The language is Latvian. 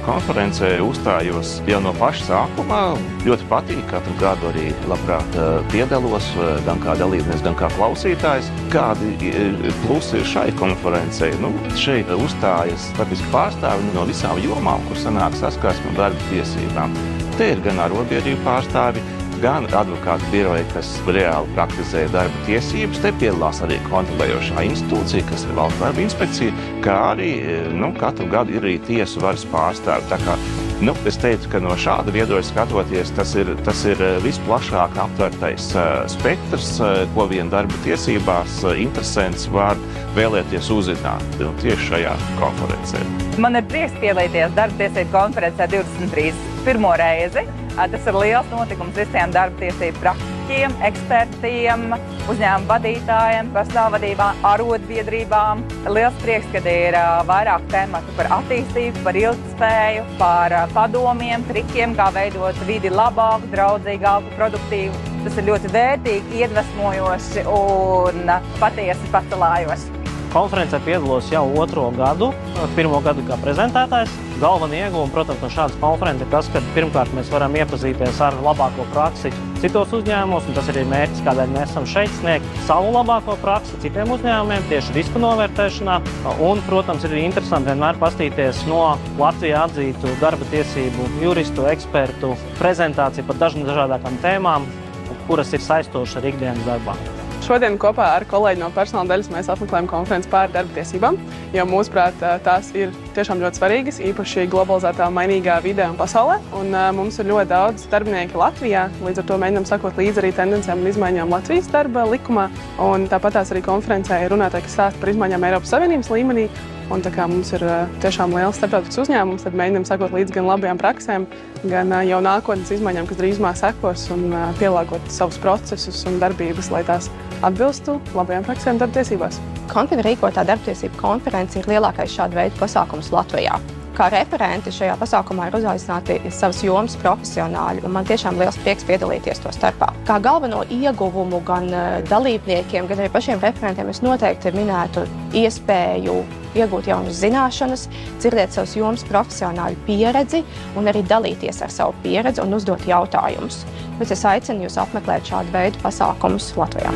konferencē uzstājos jau no paša sākuma. Ļoti patīk, katru gadu arī labprāt piedalos, gan kā dalībnieks, gan kā klausītājs. Kādi plusi ir šai konferencei? Šeit uzstājas faktiski pārstāvi no visām jomām, kur sanāk saskarsme un darba tiesībām. Te ir gan arotbiedrību pārstāvi, gan advokātu biroji, kas reāli praktizē darba tiesības. Te piedalās arī kontrolējošā institūcija, kas ir Valsts darba inspekcija, kā arī katru gadu ir arī tiesu varas pārstāvi. Tā kā, es teicu, ka no šāda viedokļa skatoties, tas ir visplašāk aptvertais spektrs, ko vien darba tiesībās interesants var vēlēties uzzināt tieši šajā konferencē. Man ir prieks piedalīties darba tiesību konferencē 23. pirmo reizi. Tas ir liels notikums visiem darba tiesību praktiķiem, ekspertiem, uzņēmumu vadītājiem, personālvadībām, arotbiedrībām. Liels prieks, kad ir vairāk tematu par attīstību, par ilgtspēju, par padomiem, trikiem, kā veidot vidi labāku, draudzīgāku, produktīvu. Tas ir ļoti vērtīgi, iedvesmojoši un patiesi pacelājoši. Konferencē piedalos jau 2. gadu, pirmo gadu kā prezentētājs. Galvenie ieguvumi, protams, no šādas konferences ir tas, ka pirmkārt mēs varam iepazīties ar labāko praksi citos uzņēmumos, un tas ir mērķis, kādēļ mēs esam šeit, sniegt savu labāko praksi citiem uzņēmumiem, tieši risku novērtēšanā. Un, protams, ir interesanti vienmēr pastīties no Latvijā atzītu darba tiesību juristu, ekspertu prezentāciju par dažādākām tēmām, kuras ir saistošas ar ikdienas darbā. Šodien kopā ar kolēģi no personāla daļas mēs apmeklējam konferenci par darba tiesībām, jo mūsuprāt tās ir tiešām ļoti svarīgas, īpaši globalizētā mainīgā vidē un pasaulē. Un mums ir ļoti daudz darbinieki Latvijā, līdz ar to mēģinām sakot līdzi arī tendencēm un izmaiņām Latvijas darba likumā. Un tāpat arī konferencē ir runātāji, kas stāsta par izmaiņām Eiropas Savienības līmenī. Un tā kā mums ir tiešām liels starptautisks uzņēmums, tad mēģinām sakot līdzi gan labajām praksēm, gan jau nākotnes izmaiņām, kas drīzumā sekos, un pielāgot savus procesus un darbības, lai tās atbilstu labajām praksēm darba tiesībās. Konfina rīkotā darbtiesību konference ir lielākais šāda veida pasākums Latvijā. Kā referenti šajā pasākumā ir uzaicināti savas jomas profesionāļi, un man tiešām liels prieks piedalīties to starpā. Kā galveno ieguvumu gan dalībniekiem, gan arī pašiem referentiem es noteikti minētu iespēju iegūt jaunas zināšanas, dzirdēt savas jomas profesionāļu pieredzi un arī dalīties ar savu pieredzi un uzdot jautājumus. Bet es aicinu jūs apmeklēt šādu veidu pasākumus Latvijā.